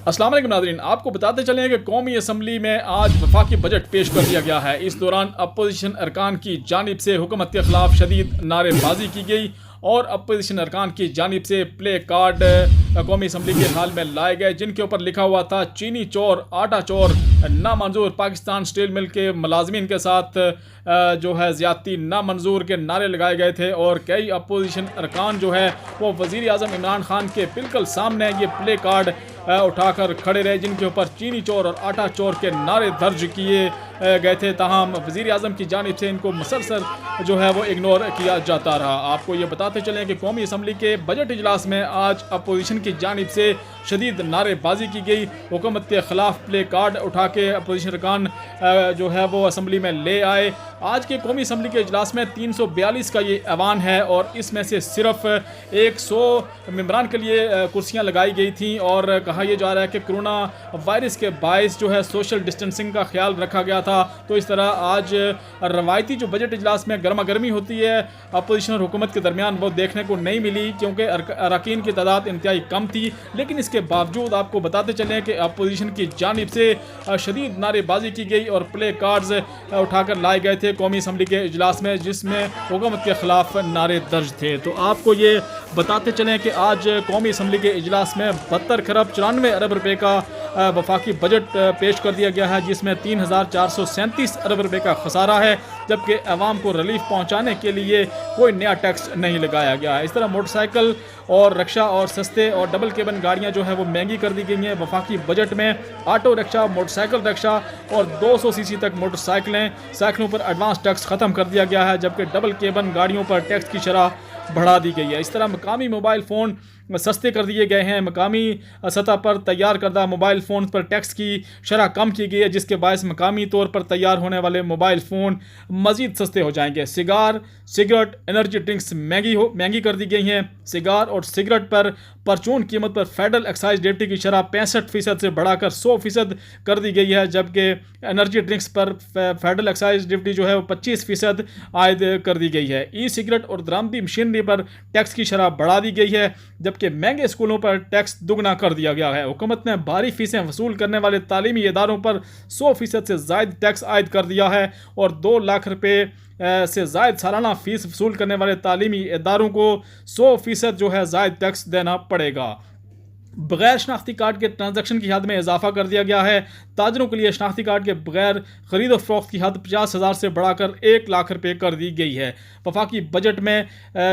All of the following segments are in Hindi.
अस्सलाम वालेकुम नाज़रीन, आपको बताते चलें कि कौमी असम्बली में आज वफाकी बजट पेश कर दिया गया है। इस दौरान अपोजिशन अरकान की जानिब से हुकूमत के खिलाफ शदीद नारेबाजी की गई और अपोजिशन अरकान की जानिब से प्ले कार्ड कौमी असम्बली के हाल में लाए गए, जिनके ऊपर लिखा हुआ था चीनी चोर, आटा चोर नामंजूर, पाकिस्तान स्टील मिल के मुलाजमीन के साथ जो है ज़्यादती नामंजूर के नारे लगाए गए थे। और कई अपोजिशन अरकान जो है वो वज़ीर आज़म इमरान खान के बिल्कुल सामने ये प्ले कार्ड उठाकर खड़े रहे, जिनके ऊपर चीनी चोर और आटा चोर के नारे दर्ज किए गए थे। ताहम वज़ीर आज़म की जानिब से इनको मुसलसल जो है वो इग्नोर किया जाता रहा। आपको ये बताते चलें कि कौमी असम्बली के बजट इजलास में आज अपोजिशन की जानिब से शदीद नारेबाजी की गई। हुकूमत के ख़िलाफ़ प्ले कार्ड उठा के अपोजिशन अरकान जो है वो असम्बली में ले आए। आज के कौमी असम्बली के इजलास में 342 का ये ऐवान है और इसमें से सिर्फ 100 मेंबरान के लिए कुर्सियाँ लगाई गई थी। और कहा यह जा रहा है कि कोरोना वायरस के बायस जो है सोशल डिस्टेंसिंग का ख्याल रखा गया था। तो इस तरह आज रवायती जो बजट इजलास में गर्मा गर्मी होती है अपोजिशन और हुकूमत के दरमियान वो देखने को नहीं मिली, क्योंकि अरकान की तादाद इंतहाई कम थी। लेकिन इसके बावजूद आपको बताते चलें कि अपोजिशन की जानिब से शदीद नारेबाजी की गई और प्ले कार्ड्स उठाकर लाए गए थे कौमी असम्बली के इजलास में, जिसमें हुकूमत के ख़िलाफ़ नारे दर्ज थे। तो आपको ये बताते चलें कि आज कौमी असम्बली के इजलास में 72 खरब 94 अरब रुपये का वफाकी बजट पेश कर दिया गया है, जिसमें 3437 अरब रुपये का खसारा है, जबकि अवाम को रिलीफ पहुँचाने के लिए कोई नया टैक्स नहीं लगाया गया है। इस तरह मोटरसाइकिल और रिक्शा और सस्ते और डबल केबन गाड़ियाँ जो है वो महंगी कर दी गई हैं। वफाकी बजट में ऑटो रिक्शा, मोटरसाइकिल रिक्शा और 200 सीसी तक साइकिलों पर एडवांस टैक्स ख़त्म कर दिया गया है, जबकि डबल केबन गाड़ियों पर टैक्स की शरह बढ़ा दी गई है। इस तरह मकामी मोबाइल फ़ोन सस्ते कर दिए गए हैं। मकामी सतह पर तैयार करदा मोबाइल फ़ोन पर टैक्स की शरह कम की गई है, जिसके बायस मकामी तौर पर तैयार होने वाले मोबाइल फ़ोन मज़ीद सस्ते हो जाएंगे। सिगरेट, एनर्जी ड्रिंक्स महंगी कर दी गई हैं। सिगार और सिगरेट पर परचून कीमत पर फेडरल एक्साइज ड्यूटी की शरह 65% से बढ़ाकर 100% कर दी गई है, जबकि एनर्जी ड्रिंक्स पर फेडरल एक्साइज ड्यूटी जो है वो 25% आयद कर दी गई है। ई सिगरेट और दरामदी मशीनरी पर टैक्स की शरह बढ़ा दी गई है, जबकि महंगे स्कूलों पर टैक्स दुगना कर दिया गया है। हुकूमत ने भारी फीसें वसूल करने वाले तालीमी इदारों पर 100% से ज़ायद टैक्स आयद कर दिया है और 2 लाख रुपये से ज़ायद सालाना फ़ीस वसूल करने वाले तालीमी इदारों को 100% जो है ज़ायद टैक्स देना पड़ेगा। बगैर शनाख्ती कार्ड के ट्रांजैक्शन की हद में इजाफा कर दिया गया है। ताजरों के लिए शनाख्ती कार्ड के बगैर ख़रीद और फ़रोख्त की हद 50,000 से बढ़ाकर 1 लाख रुपये कर दी गई है। वफाकी बजट में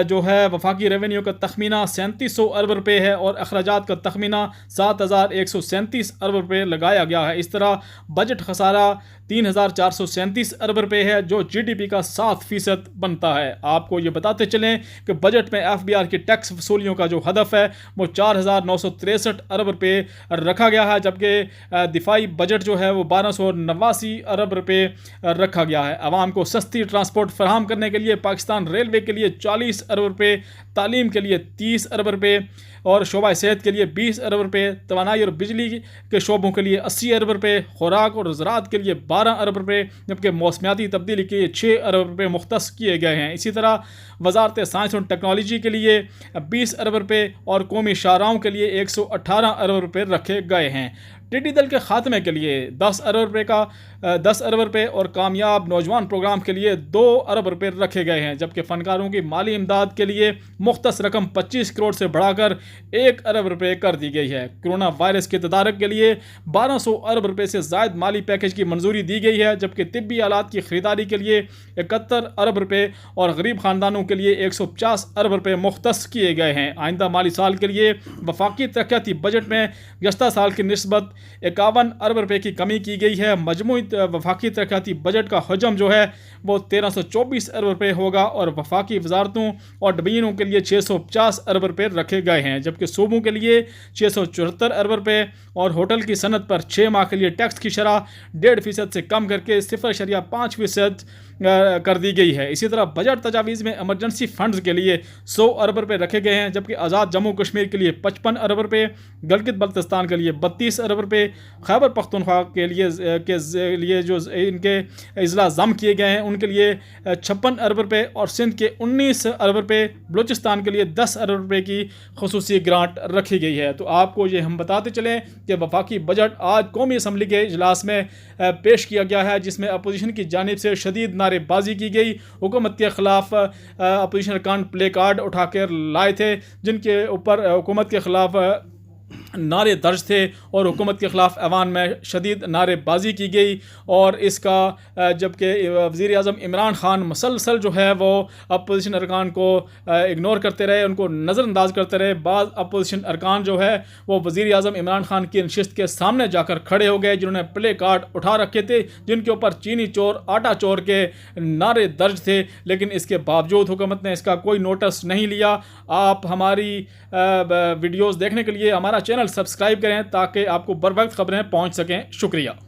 जो है वफाकी रेवेन्यू का तखमीना 3700 अरब रुपये है और अखराजात का तखमीना 7137 अरब रुपये लगाया गया है। इस तरह बजट खसारा 3437 अरब रुपये है, जो GDP का 7% बनता है। आपको ये बताते चलें कि बजट में FBR की टैक्स वसूलियों का जो हदफ है वो 4963 अरब रुपये रखा गया है, जबकि दिफाई बजट जो है वो 1289 अरब रुपये रखा गया है। आवाम को सस्ती ट्रांसपोर्ट फराहम करने के लिए पाकिस्तान रेलवे के लिए 40 अरब रुपये, तालीम के लिए 30 अरब रुपये और शोबा सेहत के लिए 20 अरब रुपये, तवानाई और बिजली के शोबों के लिए 80 अरब रुपये, खुराक और ज़राअत के लिए 12 अरब रुपये, जबकि मौसमियाती तब्दीली के लिए 6 अरब रुपये मुख्तस किए गए हैं। इसी तरह वजारत साइंस और टेक्नोलॉजी के लिए 20 अरब रुपये और कौमी शाहराहों के लिए 118 अरब रुपये रखे गए हैं। टिड्डी दल के खात्मे के लिए 10 अरब रुपये और कामयाब नौजवान प्रोग्राम के लिए 2 अरब रुपये रखे गए हैं, जबकि फ़नकारों की माली इमदाद के लिए मुख्तस रकम 25 करोड़ से बढ़ाकर 1 अरब रुपये कर दी गई है। कोरोना वायरस के तदारक के लिए 1200 अरब रुपये से ज़ायद माली पैकेज की मंजूरी दी गई है, जबकि तिब्बी आलात की ख़रीदारी के लिए 71 अरब रुपये और गरीब ख़ानदानों के लिए 150 अरब रुपये मुख्तस किए गए हैं। आइंदा माली साल के लिए वफाकी तरक्याती बजट में गुज़श्ता साल की निस्बत 51 अरब रुपये की कमी की गई है। मजमूई वफाकी तरक्याती बजट का हजम जो है वो 1324 अरब रुपये होगा और वफाकी वजारतों और डिवीजनों के लिए 650 अरब रुपये रखे गए हैं, जबकि सूबों के लिए 674 अरब रुपये और होटल की सनत पर 6 माह के लिए टैक्स की शरह 1.5% से कम करके 0.5% कर दी गई है। इसी तरह बजट तजावीज़ में एमरजेंसी फंड्स के लिए 100 अरब रुपये रखे गए हैं, जबकि आज़ाद जम्मू कश्मीर के लिए 55 अरब रुपये, गिलगित बल्तिस्तान के लिए 32 अरब पे खैबर पख्तूनख्वा के लिए जो इनके अजला जम किए गए हैं उनके लिए 56 अरब रुपये और सिंध के 19 अरब रुपये, बलूचिस्तान के लिए 10 अरब रुपये की खुसूसी ग्रांट रखी गई है। तो आपको ये हम बताते चलें कि वफाकी बजट आज कौमी असम्बली के इजलास में पेश किया गया है, जिसमें अपोजिशन की जानिब से शदीद नारेबाजी की गई। हुकूमत के ख़िलाफ़ अपोजिशन अरकान प्ले कार्ड उठा कर लाए थे जिनके ऊपर हुकूमत के ख़िलाफ़ नारे दर्ज थे और हुकूमत के ख़िलाफ़ ऐवान में शदीद नारेबाजी की गई। और इसका जबकि वज़ीर आज़म इमरान ख़ान मुसलसल जो है वो अपोजिशन अरकान को इग्नोर करते रहे, उनको नज़रअंदाज करते रहे। बाज़ अपोजिशन अरकान जो है वो वज़ीर आज़म इमरान ख़ान की नशिस्त के सामने जाकर खड़े हो गए, जिन्होंने प्ले कार्ड उठा रखे थे जिनके ऊपर चीनी चोर आटा चोर के नारे दर्ज थे, लेकिन इसके बावजूद हुकूमत ने इसका कोई नोटिस नहीं लिया। आप हमारी वीडियोज़ देखने के लिए हमारा चैनल सब्सक्राइब करें ताकि आपको बर वक्त खबरें पहुँच सकें। शुक्रिया।